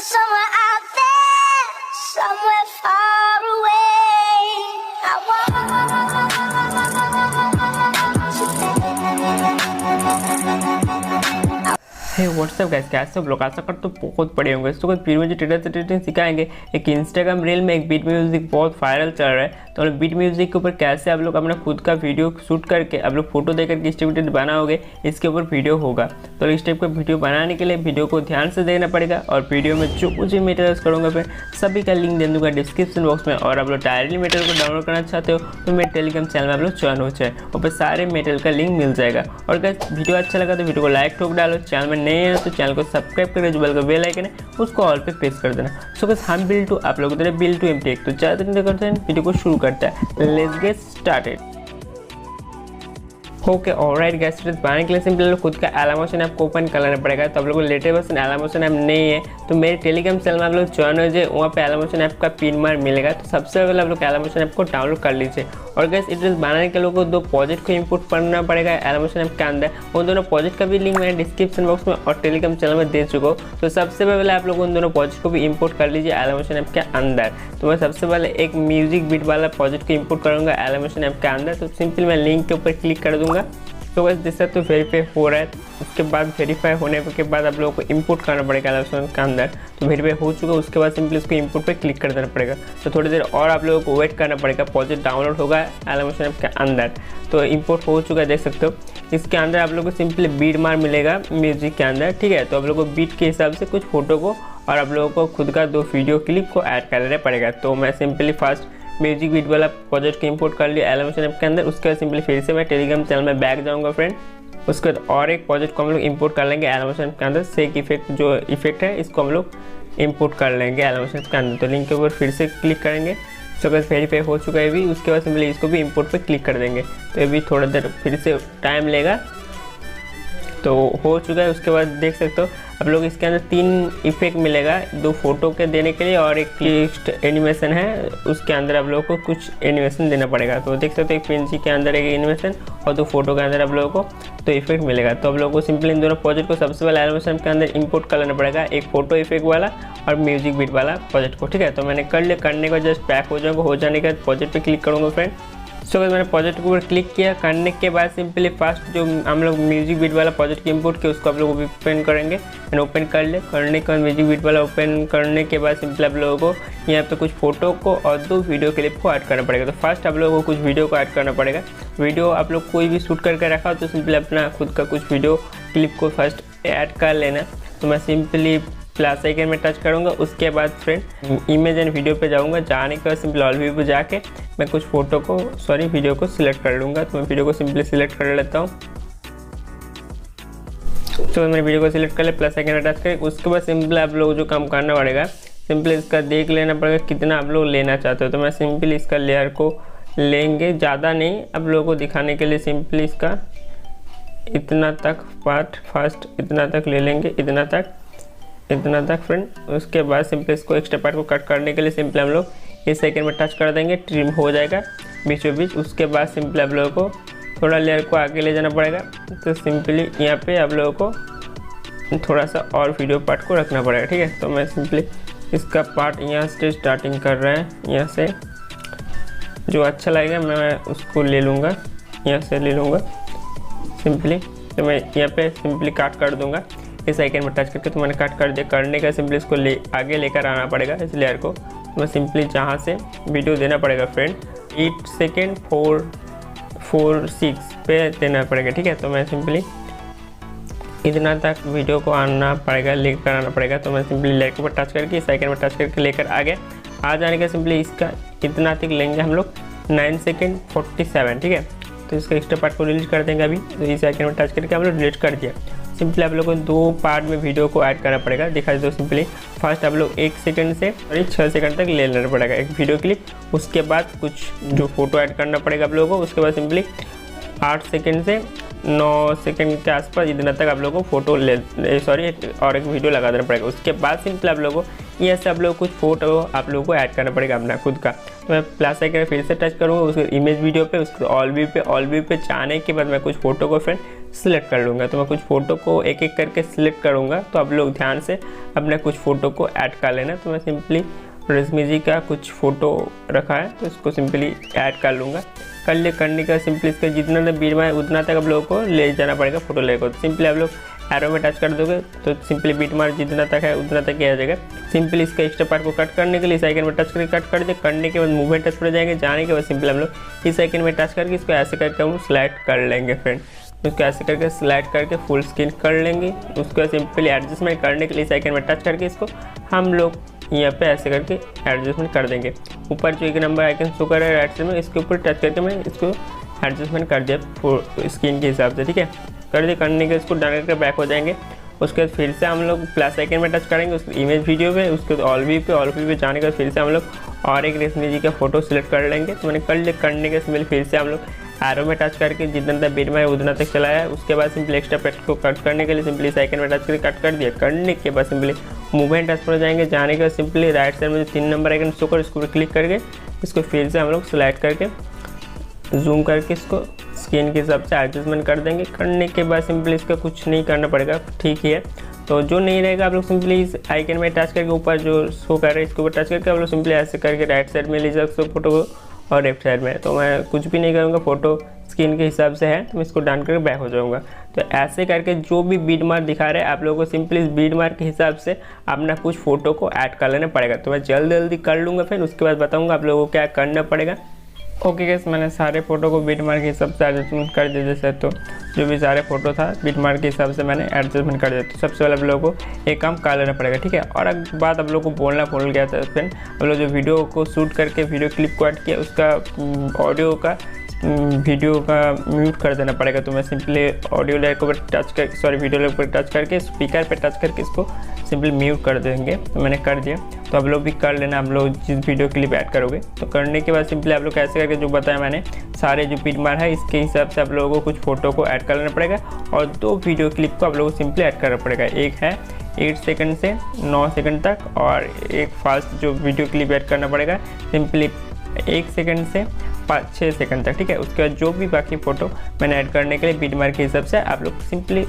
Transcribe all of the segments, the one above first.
somewhere out there, somewhere far away. I want hey what's up guys, कैसे सब लोग? आशा करते तो बहुत बड़े होंगे। तो कुछ वीडियो ट्रेडिंग सिखाएंगे। एक इंस्टाग्राम रील में एक बीट म्यूजिक बहुत वायरल चल रहा है, तो बीट म्यूजिक के ऊपर कैसे आप लोग अपना खुद का वीडियो शूट करके आप लोग फोटो देकर डिस्ट्रीब्यूटेड बनाओगे, इसके ऊपर वीडियो होगा। तो इस टाइप का वीडियो बनाने के लिए वीडियो को ध्यान से देखना पड़ेगा, और वीडियो में जो कुछ भी मटेरियल्स करूँगा फिर सभी का लिंक दे दूँगा डिस्क्रिप्शन बॉक्स में। और आप लोग डायरेक्टली मटेरियल को डाउनलोड करना चाहते हो तो मेरे टेलीग्राम चैनल में आप लोग ज्वाइन हो जाए, और फिर सारे मटेरियल का लिंक मिल जाएगा। और अगर वीडियो अच्छा लगा तो वीडियो को लाइक ठोक डालो, चैनल में नए हैं तो चैनल को सब्सक्राइब करके जो बेल आइकन है उसको ऑल पे प्रेस कर देना। सो गाइस, हम बिल्ड टू आप लोगों की तरह बिल्ड टू एमटी, तो ज़्यादा नहीं करते हैं, वीडियो को शुरू करता है। Let's get started. Okay alright guys, बनाने के लिए सिंपल खुद का Alightmotion ऐप को ओपन कर लेना पड़ेगा। तो आप लोगों को लेटेस्ट वर्जन Alightmotion ऐप नहीं है तो मेरे टेलीग्राम चैनल में आप लोग ज्वाइन हो जाए, वहाँ पे Alightmotion ऐप का पिन मार मिलेगा। तो सबसे पहले आप लोग Alightmotion ऐप को डाउनलोड कर लीजिए। और गाइस, इट बनाने के लोगों को दो प्रोजेक्ट को इंपोर्ट करना पड़ेगा Alightmotion ऐप के अंदर। उन दोनों प्रोजेक्ट का भी लिंक मैंने डिस्क्रिप्शन बॉक्स में और टेलीग्राम चैनल में दे चुका हूँ। तो सबसे पहले आप लोग उन दोनों प्रोजेक्ट को भी इंपोर्ट कर लीजिए Alightmotion ऐप के अंदर। तो मैं सबसे पहले एक म्यूजिक बीट वाला प्रोजेक्ट को इंपोर्ट करूँगा Alightmotion ऐप के अंदर। तो सिंपल मैं लिंक के ऊपर क्लिक कर दूँगा। तो बस जैसा तो वेरीफाई हो रहा है, उसके बाद वेरीफाई होने के बाद आप लोगों को इंपोर्ट करना पड़ेगा Alightmotion के अंदर। तो वेरीफाई हो चुका है, उसके बाद सिंपली इसको इंपोर्ट पे क्लिक कर देना पड़ेगा। तो थोड़ी देर और आप लोगों को वेट करना पड़ेगा, प्रोजेक्ट डाउनलोड होगा Alightmotion ऐप के अंदर। तो इंपोर्ट हो चुका है, देख सकते हो। इसके अंदर आप लोगों को सिंपली बीट मार मिलेगा म्यूजिक के अंदर, ठीक है। तो आप लोगों को बीट के हिसाब से कुछ फोटो को और आप लोगों को खुद का 2 वीडियो क्लिप को ऐड कर लेना पड़ेगा। तो मैं सिंपली फर्स्ट म्यूजिक बीट वाला प्रोजेक्ट को इंपोर्ट कर लिया Alightmotion ऐप के अंदर। उसके बाद सिंपली फिर से मैं टेलीग्राम चैनल में बैक जाऊँगा फ्रेंड। उसके बाद और एक प्रोजेक्ट को हम लोग इंपोर्ट कर लेंगे Alightmotion के अंदर। शेक इफेक्ट जो इफेक्ट है इसको हम लोग इंपोर्ट कर लेंगे Alightmotion के अंदर। तो लिंक के ऊपर फिर से क्लिक करेंगे। तो अगर वेरीफाई हो चुका है भी, उसके बाद सिंपली इसको भी इंपोर्ट पे क्लिक कर देंगे। तो ये भी थोड़ा देर फिर से टाइम लेगा। तो हो चुका है। उसके बाद देख सकते हो आप लोग इसके अंदर 3 इफेक्ट मिलेगा, 2 फोटो के देने के लिए और एक लिस्ट एनिमेशन है, उसके अंदर आप लोगों को कुछ एनिमेशन देना पड़ेगा। तो देख सकते हो एक पिंची के अंदर एक एनिमेशन और 2 फोटो के अंदर आप लोगों को 2 इफेक्ट मिलेगा। तो आप लोगों को सिंपली इन दोनों प्रोजेक्ट को सबसे पहले Alightmotion के अंदर इंपोर्ट कर लेना पड़ेगा, एक फोटो इफेक्ट वाला और म्यूजिक बीट वाला प्रोजेक्ट को, ठीक है। तो मैंने कर लिया। करने का जस्ट पैक हो जाऊँगा, हो जाने के बाद प्रोजेक्ट पर क्लिक करूँगा फ्रेंड। सो अगर मैंने प्रोजेक्ट के ऊपर क्लिक किया, करने के बाद सिंपली फर्स्ट जो हम लोग म्यूजिक बीट वाला प्रोजेक्ट इंपोर्ट किया उसको आप लोग ओपन करेंगे। मैंने ओपन कर लिया। करने के बाद म्यूजिक बीट वाला ओपन करने के बाद सिंपली आप लोगों को यहाँ पे कुछ फोटो को और 2 वीडियो क्लिप को ऐड करना पड़ेगा। तो फर्स्ट आप लोगों को कुछ वीडियो को ऐड करना पड़ेगा। वीडियो आप लोग कोई भी शूट करके रखा हो तो सिंपली अपना खुद का कुछ वीडियो क्लिप को फर्स्ट ऐड कर लेना। तो मैं सिंपली प्लस आइकन में टच करूंगा। उसके बाद फ्रेंड इमेज एंड वीडियो पे जाऊंगा। जाने के बाद सिंपली ऑल व्यू पे जाके मैं कुछ फोटो को वीडियो को सिलेक्ट कर लूँगा। तो मैं वीडियो को सिंपली सिलेक्ट कर लेता हूँ। तो मैंने वीडियो को सिलेक्ट कर लिया, प्लस आइकन में टच करें। उसके बाद सिंपली आप लोग जो काम करना पड़ेगा, सिंपली इसका देख लेना पड़ेगा कितना आप लोग लेना चाहते हो। तो मैं सिंपली इसका लेयर को लेंगे, ज़्यादा नहीं, आप लोगों को दिखाने के लिए सिंपली इसका इतना तक पार्ट फर्स्ट इतना तक ले लेंगे, इतना तक फ्रेंड। उसके बाद सिंपली इसको एक्स्ट्रा पार्ट को कट करने के लिए सिंपली हम लोग इस सेकंड में टच कर देंगे, ट्रिम हो जाएगा बीचों बीच। उसके बाद सिंपली आप लोगों को थोड़ा लेयर को आगे ले जाना पड़ेगा। तो सिंपली यहाँ पे आप लोगों को थोड़ा सा और वीडियो पार्ट को रखना पड़ेगा, ठीक है। तो मैं सिंपली इसका पार्ट यहाँ से स्टार्टिंग कर रहा है, यहाँ से जो अच्छा लगेगा मैं उसको ले लूँगा, यहाँ से ले लूँगा सिंपली। तो मैं यहाँ पे सिंपली काट कर दूँगा इस आइकन में टच करके। तो मैंने कट कर दिया। करने का सिंपली इसको आगे लेकर आना पड़ेगा इस लेयर को। तो मैं सिंपली जहाँ से वीडियो देना पड़ेगा फ्रेंड 8 सेकेंड 446 पे देना पड़ेगा, ठीक है। तो मैं सिंपली इतना तक वीडियो को आना पड़ेगा, लेकर आना पड़ेगा। तो मैं सिंपली लेयर के ऊपर टच करके इस आइकन में टच करके लेकर आ जाने का सिंपली इसका इतना तक लेंगे हम लोग 9 सेकेंड 47, ठीक है। तो इसका एक्स्ट्रा पार्ट को डिलीट कर देंगे अभी। तो इस आइकन में टच करके हम लोग डिलीट कर दिया। सिंपली आप लोगों को 2 पार्ट में वीडियो को ऐड करना पड़ेगा। दिखा दो सिंपली फर्स्ट आप लोग 1 सेकंड से 6 सेकंड तक ले लेना पड़ेगा एक वीडियो क्लिप। उसके बाद कुछ जो फोटो ऐड करना पड़ेगा आप लोगों को। उसके बाद सिंपली 8 सेकंड से 9 सेकंड के आसपास इतना तक आप लोगों को फोटो और एक वीडियो लगा देना पड़ेगा। उसके बाद सिंपली आप लोगों को यहाँ से आप लोग कुछ फोटो आप लोगों को ऐड करना पड़ेगा अपना खुद का। तो मैं प्लस आइकन फिर से टच करूँगा उसके इमेज वीडियो पे, उसके ऑल व्यू पे जाने के बाद मैं कुछ फ़ोटो को फ्रेंड सिलेक्ट कर लूँगा। तो मैं कुछ फ़ोटो को एक एक करके सिलेक्ट करूँगा, तो आप लोग ध्यान से अपने कुछ फ़ोटो को ऐड कर लेना। तो मैं सिंपली रश्मि जी का कुछ फ़ोटो रखा है तो इसको सिंपली ऐड कर लूँगा। करने का सिंपली इसका जितना तक बीट मार उतना तक आप लोगों को ले जाना पड़ेगा फोटो लेकर। तो सिंपली आप लोग एरो में टच कर दोगे तो सिंपली बीट मार जितना तक है उतना तक ही आ जाएगा। सिंपली इसका एक्स्ट्रा पार्ट को कट करने के लिए इस आइकन में टच करके कट कर दे। करने के बाद मूवमेंट टच पर जाएंगे, जाने के बाद सिंपली हम लोग इस आइकन में टच करके इसको ऐसे करके हम सिलेक्ट कर लेंगे फ्रेंड। उसको ऐसे करके सिलेक्ट करके फुल स्क्रीन कर लेंगे। उसके बाद सिंपली एडजस्टमेंट करने के लिए इस आइकन में टच करके इसको हम लोग यहाँ पे ऐसे करके एडजस्टमेंट कर देंगे। ऊपर जो एक नंबर आइकन शो कर रहा है राइट साइड में, इसके ऊपर टच करके मैं इसको एडजस्टमेंट कर दिया स्क्रीन के हिसाब से, ठीक है। कर दिए, करने के इसको डन करके बैक हो जाएंगे। उसके बाद फिर से हम लोग प्लस आइकन में टच करेंगे उसके इमेज वीडियो पे, उसके बाद ऑल व्यू पे जाने के बाद फिर से हम लोग और एक रश्मि जी का फोटो सिलेक्ट कर लेंगे। तो मैंने कर लिया। करने के सिंपली फिर से हम लोग एरो में टच करके जितना तक बीट में है उतना तक चलाया है। उसके बाद सिंपली एक्स्ट्रा टेक्स्ट को कट करने के लिए सिंपली इस आइकन में टच करके कट कर दिया। करने के बाद सिंपली मूवमेंट टच पर जाएंगे, जाने के बाद सिंपली राइट साइड में जो 3 नंबर आइकन शो कर इसको क्लिक करके इसको फिर से हम लोग सिलेक्ट करके जूम करके इसको स्क्रीन के हिसाब से एडजस्टमेंट कर देंगे। करने के बाद सिंपली इसका कुछ नहीं करना पड़ेगा, ठीक ही है। तो जो नहीं रहेगा आप लोग सिंपली इस आइकन में टच करके ऊपर जो शो कर रहे हैं इसके ऊपर टच करके आप लोग सिंपली ऐसे करके राइट साइड में ले जा सकते हो फोटो को और लेफ्ट साइड में। तो मैं कुछ भी नहीं करूँगा, फोटो स्क्रीन के हिसाब से है तो मैं इसको डन करके बैक हो जाऊँगा। तो ऐसे करके जो भी बीट मार्क दिखा रहे हैं आप लोगों को सिंपली इस बीट मार्क के हिसाब से अपना कुछ फोटो को ऐड कर लेना पड़ेगा। तो मैं जल्दी कर लूँगा, फिर उसके बाद बताऊँगा आप लोगों को क्या करना पड़ेगा। ओके गाइस, मैंने सारे फ़ोटो को बीट मार्क के हिसाब से एडजस्टमेंट कर दिया। जैसे तो जो भी सारे फ़ोटो था बीट मार्क के हिसाब से मैंने एडजस्टमेंट कर दिया। तो सबसे पहले आप लोगों को एक काम कर लेना पड़ेगा, ठीक है। और एक बात आप लोगों को बोलना भूल गया था फ्रेंड, आप लोग जो वीडियो को शूट करके वीडियो क्लिप को ऐड किया उसका ऑडियो का वीडियो का म्यूट कर देना पड़ेगा। तो मैं सिंपली ऑडियो लेयर के ऊपर टच करके वीडियो लेयर पर टच करके स्पीकर पे टच करके इसको सिंपली म्यूट कर देंगे। तो मैंने कर दिया। तो आप लोग भी कर लेना, आप लोग जिस वीडियो क्लिप ऐड करोगे। तो करने के बाद सिंपली आप लोग कैसे करके जो बताया मैंने सारे जो बीट मार्क है इसके हिसाब से आप लोगों को कुछ फ़ोटो को ऐड कर लेना पड़ेगा और 2 वीडियो क्लिप को आप लोगों को सिंपली ऐड करना पड़ेगा। एक है 8 सेकंड से 9 सेकंड तक और एक फास्ट जो वीडियो क्लिप ऐड करना पड़ेगा सिंपली 1 सेकंड से 5-6 सेकंड तक, ठीक है। उसके बाद जो भी बाकी फ़ोटो मैंने ऐड करने के लिए बीट मार्क के हिसाब से आप लोग सिंपली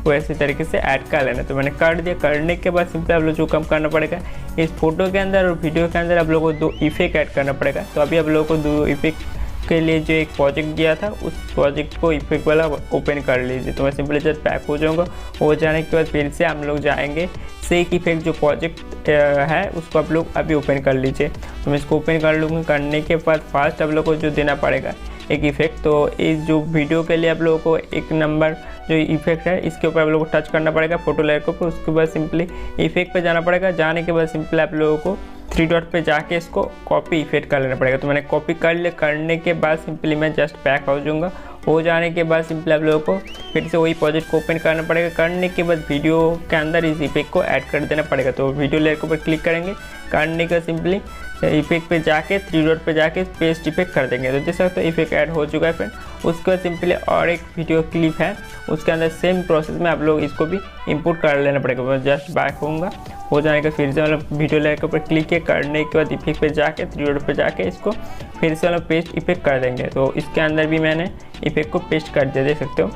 वैसे तरीके से ऐड कर लेना। तो मैंने कर दिया। करने के बाद सिंपली आप लोग जो काम करना पड़ेगा इस फोटो के अंदर और वीडियो के अंदर आप लोगों को 2 इफेक्ट ऐड करना पड़ेगा। तो अभी आप लोगों को 2 इफेक्ट के लिए जो एक प्रोजेक्ट दिया था उस प्रोजेक्ट को इफेक्ट वाला ओपन कर लीजिए। तो मैं सिंपली जस्ट बैक हो जाऊँगा। हो जाने के बाद फिर से हम लोग जाएंगे सेक इफेक्ट जो प्रोजेक्ट है उसको आप लोग अभी ओपन कर लीजिए। तो मैं इसको ओपन कर लूँगा। करने के बाद फास्ट आप लोग को जो देना पड़ेगा एक इफेक्ट, तो इस जो वीडियो के लिए आप लोगों को 1 नंबर जो इफेक्ट है इसके ऊपर आप लोगों को टच करना पड़ेगा फोटो लेयर के ऊपर। उसके बाद सिंपली इफेक्ट पे जाना पड़ेगा। जाने के बाद सिंपली आप लोगों को 3 डॉट पे जाके इसको कॉपी इफेक्ट कर लेना पड़ेगा। तो मैंने कॉपी कर लिया। करने के बाद सिंपली मैं जस्ट बैक हो जाऊँगा। हो जाने के बाद सिंपली आप लोगों को फिर से वही प्रोजेक्ट को ओपन करना पड़ेगा। करने के बाद वीडियो के अंदर इस इफेक्ट को ऐड कर देना पड़ेगा। तो वीडियो लेयर के ऊपर क्लिक करेंगे। करने का सिंपली इफेक्ट पे जाके 3 डॉट पे जाके पेस्ट इफेक्ट कर देंगे। तो जैसा तो इफेक्ट ऐड हो चुका है फ्रेंड। उसके बाद सिंपली और एक वीडियो क्लिप है उसके अंदर सेम प्रोसेस में आप लोग इसको भी इंपोर्ट कर लेना पड़ेगा। मैं जस्ट बैक होऊंगा। हो जाने का फिर से मतलब वीडियो लेयर के ऊपर क्लिक किया। करने के बाद इफेक्ट पे जाके 3 डॉट पे जाके इसको फिर से मतलब पेस्ट इफेक्ट कर देंगे। तो इसके अंदर भी मैंने इफेक्ट को पेस्ट कर दिया, देख सकते हो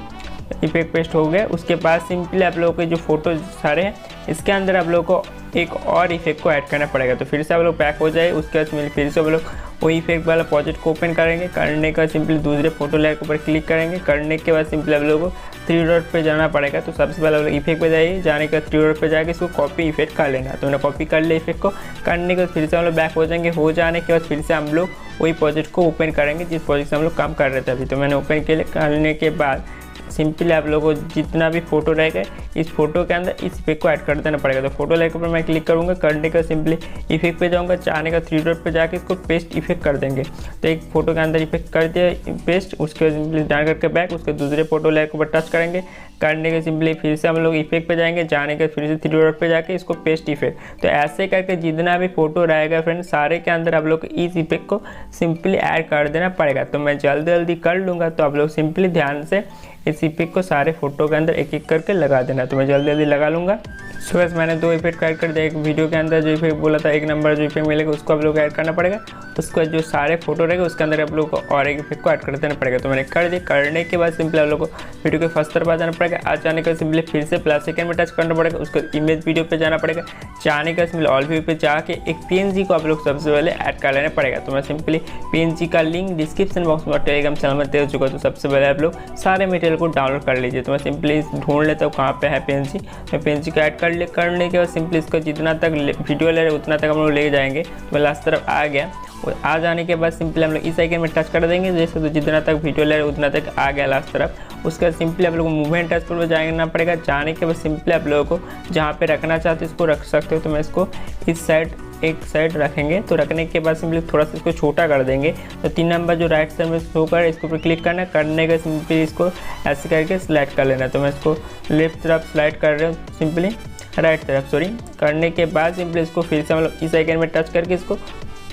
इफेक्ट पेस्ट हो गया। उसके बाद सिंपली आप लोगों के जो फोटो सारे हैं इसके अंदर आप लोगों को एक और इफेक्ट को ऐड करना पड़ेगा। तो फिर से आप लोग बैक हो जाए। उसके बाद फिर से आप लोग वही इफेक्ट वाला प्रोजेक्ट को ओपन करेंगे। करने का सिंपली दूसरे फोटो लेयर के ऊपर क्लिक करेंगे। करने के बाद सिंपली आप लोगों को 3 डॉट पे जाना पड़ेगा। तो सबसे पहले आप लोग इफेक्ट पे जाइए। जाने के बाद 3 डॉट पे जाके इसको कॉपी इफेक्ट कर लेना। तो मैंने कॉपी कर लिया इफेक्ट को। करने के बाद फिर से हम लोग बैक हो जाएंगे। हो जाने के बाद फिर से हम लोग वही प्रोजेक्ट को ओपन करेंगे जिस प्रोजेक्ट से हम लोग काम कर रहे थे अभी। तो मैंने ओपन करने के बाद सिंपली आप लोगों को जितना भी फोटो रहेगा इस फोटो के अंदर इस इफेक्ट को ऐड कर देना पड़ेगा। तो फोटो लेकर पर मैं क्लिक करूँगा। करने का सिंपली इफेक्ट पे जाऊँगा। चाहने का 3 डॉट पे जाके इसको पेस्ट इफेक्ट कर देंगे। तो एक फोटो के अंदर इफेक्ट कर दिया पेस्ट। उसके बाद सिंपली डाउन करके बैक उसके दूसरे फोटो लेयर के ऊपर टच करेंगे। करने के सिंपली फिर से हम लोग इफेक्ट पे जाएंगे। जाने के फिर से 3 डॉट पे जाके इसको पेस्ट इफेक्ट। तो ऐसे करके जितना भी फोटो रहेगा फ्रेंड सारे के अंदर आप लोग को इस इफेक्ट को सिंपली ऐड कर देना पड़ेगा। तो मैं जल्दी कर लूँगा। तो आप लोग सिंपली ध्यान से इस इफेक्ट को सारे फोटो के अंदर एक एक करके लगा देना। तो मैं जल्दी जल्दी लगा लूँगा। सो गाइस मैंने 2 इफेक्ट ऐड कर दिया। एक वीडियो के अंदर जो इफेक्ट बोला था 1 नंबर जो इफेक्ट मिलेगा उसको आप लोग ऐड करना पड़ेगा। उसके बाद जो सारे फोटो रहेगा उसके अंदर आप लोग को और एक इफेक्ट को ऐड कर देना पड़ेगा। तो मैंने कर दिया। करने के बाद सिंपली आप लोग को वीडियो के फर्स्ट तरफ आ जाना पड़ेगा। आ जाने का सिंपली फिर से प्लस आइकन में टच करना पड़ेगा। उसको इमेज वीडियो पे जाना पड़ेगा। जाने का सिंपली ऑल व्यू पे जाके एक PNG को आप लोग सबसे पहले ऐड कर लेना पड़ेगा। तो मैं सिंपली PNG का लिंक डिस्क्रिप्शन बॉक्स में टेलीग्राम चैनल में दे चुका। तो सबसे पहले आप लोग सारे मटेरियल को डाउनलोड कर लीजिए। तो मैं सिंपली ढूंढ लेता हूँ कहाँ पे है PNG। मैं PNG को ऐड कर ले। करने के बाद सिंपली इसको जितना तक वीडियो ले रहे उतना तक हम लोग ले जाएंगे। मैं लास्ट तरफ आ गया। और आ जाने के बाद सिंपली हम लोग इस आइकन में टच कर देंगे। जैसे तो जितना तक वीडियो ले रहे उतना तक आ गया लास्ट तरफ। उसके बाद सिंपली आप लोगों को मूवमेंट टच पर जाना पड़ेगा। जाने के बाद सिंपली आप लोगों को जहाँ पे रखना चाहते हो इसको रख सकते हो। तो मैं इसको इस साइड एक साइड रखेंगे। तो रखने के बाद सिंपली थोड़ा सा इसको छोटा कर देंगे। तो 3 नंबर जो राइट साइड में शो कर इसके ऊपर क्लिक करना। करने का सिंपली इसको ऐसे करके सिलेक्ट कर लेना। तो मैं इसको लेफ्ट तरफ स्लाइड कर रहा हूँ, सिंपली राइट तरफ सॉरी। करने के बाद सिंपली इसको फिर से मतलब इस आइकन में टच करके इसको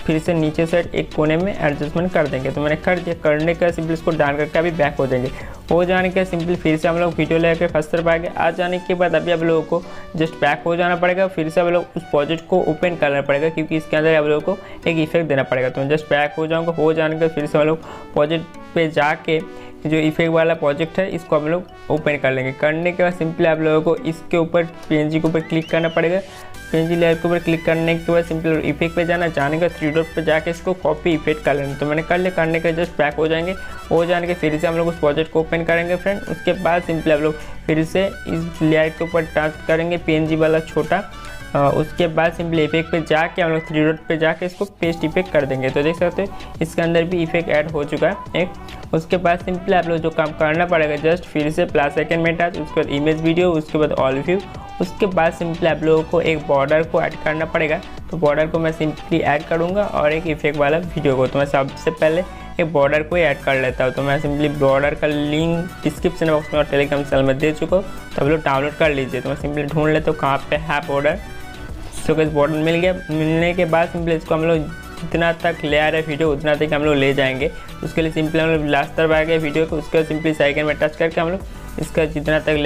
फिर से नीचे साइड एक कोने में एडजस्टमेंट कर देंगे। तो मैंने कर दिया। करने का सिंपली इसको डाउन करके अभी बैक हो देंगे। हो जाने के सिंपली फिर से हम लोग वीडियो लेकर फर्स्ट तरफ आ गए। आ जाने के बाद अभी आप लोगों को जस्ट बैक हो जाना पड़ेगा। फिर से आप लोग उस प्रोजेक्ट को ओपन करना पड़ेगा क्योंकि इसके अंदर आप लोगों को एक इफेक्ट देना पड़ेगा। तो मैं जस्ट बैक हो जाऊँगा। हो जाने के फिर से हम लोग प्रोजेक्ट पे जाके जो इफेक्ट वाला प्रोजेक्ट है इसको हम लोग ओपन कर लेंगे। करने के बाद सिंपली आप लोगों को इसके ऊपर PNG के ऊपर क्लिक करना पड़ेगा। PNG लेयर के ऊपर क्लिक करने के बाद सिंपली इफेक्ट पे जाना। जाने का 3 डॉट पे जाके इसको कॉपी इफेक्ट कर लेना। तो मैंने कर लिया। करने के जस्ट बैक हो जाएंगे। हो जाने के फिर से हम लोग उस प्रोजेक्ट को ओपन करेंगे फ्रेंड। उसके बाद सिंपली आप लोग फिर से इस लेयर के ऊपर टच करेंगे PNG वाला छोटा। उसके बाद सिंपली इफेक्ट पे जाके हम लोग 3 डॉट पे जाके इसको पेस्ट इफेक्ट कर देंगे। तो देख सकते हो इसके अंदर भी इफेक्ट ऐड हो चुका है एक। उसके बाद सिंपली आप लोग जो काम करना पड़ेगा जस्ट फिर से प्लस आइकन में टच, उसके बाद इमेज वीडियो, उसके बाद ऑल व्यू। उसके बाद सिंपली आप लोगों को एक बॉर्डर को ऐड करना पड़ेगा। तो बॉर्डर को मैं सिंपली ऐड करूँगा और एक इफेक्ट वाला वीडियो को। तो मैं सबसे पहले एक बॉर्डर को ही ऐड कर लेता हूँ। तो मैं सिंपली बॉर्डर का लिंक डिस्क्रिप्शन बॉक्स में और टेलीग्राम चैनल में दे चुका हूँ। तो आप लोग डाउनलोड कर लीजिए। तो मैं सिंपली ढूंढ लेता हूँ कहाँ पे है बॉर्डर। तो इस बॉर्डर मिल गया। मिलने के बाद सिंपली इसको हम लोग जितना तक ले आ रहा है वीडियो उतना तक हम लोग ले जाएंगे। उसके लिए सिंपली हम लोग लास्ट तरफ आ गए वीडियो को। उसके बाद सिंपली इस आइकन में टच करके हम लोग इसका जितना तक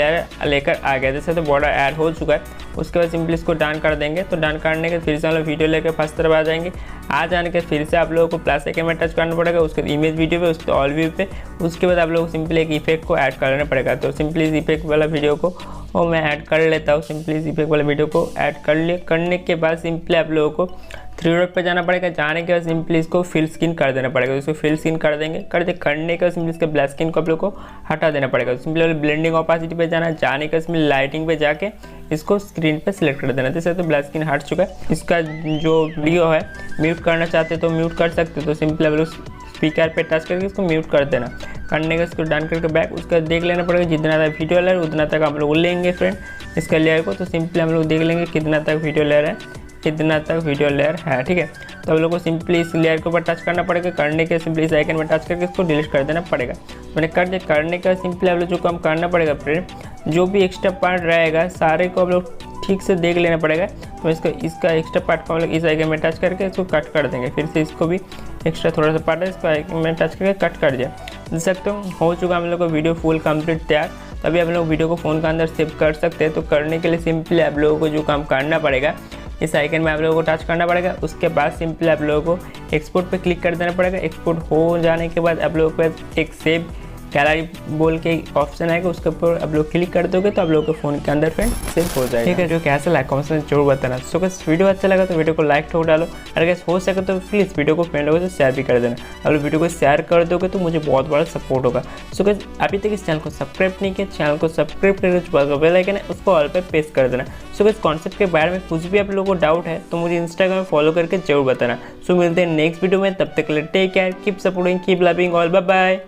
लेकर आ गया। जैसे तो बॉर्डर ऐड हो चुका है। उसके बाद सिंपली इसको डन कर देंगे। तो डन करने के फिर से हम लोग वीडियो लेकर फर्स्ट तरफ आ जाएंगे। आ जाने के फिर से आप लोगों को प्लस आइकन में टच करना पड़ेगा। उसके बाद इमेज वीडियो पे, उसके ऑल व्यू पे। उसके बाद आप लोगों को सिंपली एक इफेक्ट को ऐड करना पड़ेगा। तो सिंपली इस इफेक्ट वाला वीडियो को और मैं ऐड कर लेता हूँ। सिंपली इस इफेक्ट वाला वीडियो को ऐड कर लिया। करने के बाद सिंपली आप लोगों को 3 डॉट पे जाना पड़ेगा। जाने के बाद सिंपली इसको फिल स्क्रीन कर देना पड़ेगा। तो इसको फिल स्क्रीन कर देंगे। करने के बाद सिंपली इसके ब्लैक स्क्रीन को आप लोग को हटा देना पड़ेगा। तो सिंपली ब्लेंडिंग ऑपेसिटी पे जाना। जाने के बाद लाइटिंग पे जाके इसको स्क्रीन पे सिलेक्ट कर देना। जैसे तो ब्लैक स्क्रीन हट चुका है। इसका जो वीडियो है म्यूट करना चाहते तो म्यूट कर सकते हो। तो सिंपली आप लोग स्पीकर पे टच करके इसको म्यूट कर देना। करने का इसको डन करके बैक उसका देख लेना पड़ेगा। जितना तक वीडियो ले रहा है उतना तक आप लोग लेंगे फ्रेंड इसका लेयर को। तो सिंपली हम लोग देख लेंगे कितना तक वीडियो ले रहा है, कितना तक वीडियो लेयर है। ठीक है। तो हम लोग को सिंपली इस लेयर के ऊपर टच करना पड़ेगा। करने के सिंपली इस आइकन में टच करके इसको डिलीट कर देना पड़ेगा। मैंने कर दिया। करने का सिंपली आप लोग जो काम करना पड़ेगा फ्रेंड, जो भी एक्स्ट्रा पार्ट रहेगा सारे को आप लोग ठीक से देख लेना पड़ेगा। तो इसका एक्स्ट्रा पार्ट को हम लोग इस आइकन में टच करके इसको कट कर देंगे। फिर से इसको भी एक्स्ट्रा थोड़ा सा पार्ट है इसको आइकन में टच करके कट कर दिया। देख सकते हो चुका हम लोग का वीडियो फुल कंप्लीट तैयार। तभी आप लोग वीडियो को फ़ोन के अंदर सेव कर सकते हैं। तो करने के लिए सिंपली आप लोगों को जो काम करना पड़ेगा इस आइकन में आप लोगों को टच करना पड़ेगा। उसके बाद सिंपली आप लोगों को एक्सपोर्ट पे क्लिक कर देना पड़ेगा। एक्सपोर्ट हो जाने के बाद आप लोगों के पास एक सेव गैलरी बोल के ऑप्शन आएगा। उसके ऊपर आप लोग क्लिक कर दोगे तो आप लोगों के फ़ोन के अंदर फ्रेंड सेव हो जाएगा। ठीक है। जो कैसा लगा कमेंट्स में जरूर बताना। सो अगर वीडियो अच्छा लगा तो वीडियो को लाइक ठोक डालो। अगर हो सके तो प्लीज़ वीडियो को फ्रेंड लोगों से शेयर भी कर देना। अगर वीडियो को शेयर कर दोगे तो मुझे बहुत बड़ा सपोर्ट होगा। सो अगर अभी तक इस चैनल को सब्सक्राइब नहीं किया, चैनल को सब्सक्राइब करके बेल आइकन है उसको ऑल पे प्रेस कर देना। सो इस कॉन्सेप्ट के बारे में कुछ भी आप लोगों को डाउट है तो मुझे इंस्टाग्राम में फॉलो करके जरूर बताना। सो मिलते हैं नेक्स्ट वीडियो में। तब तक के लिए take care, keep supporting, keep loving all, bye bye.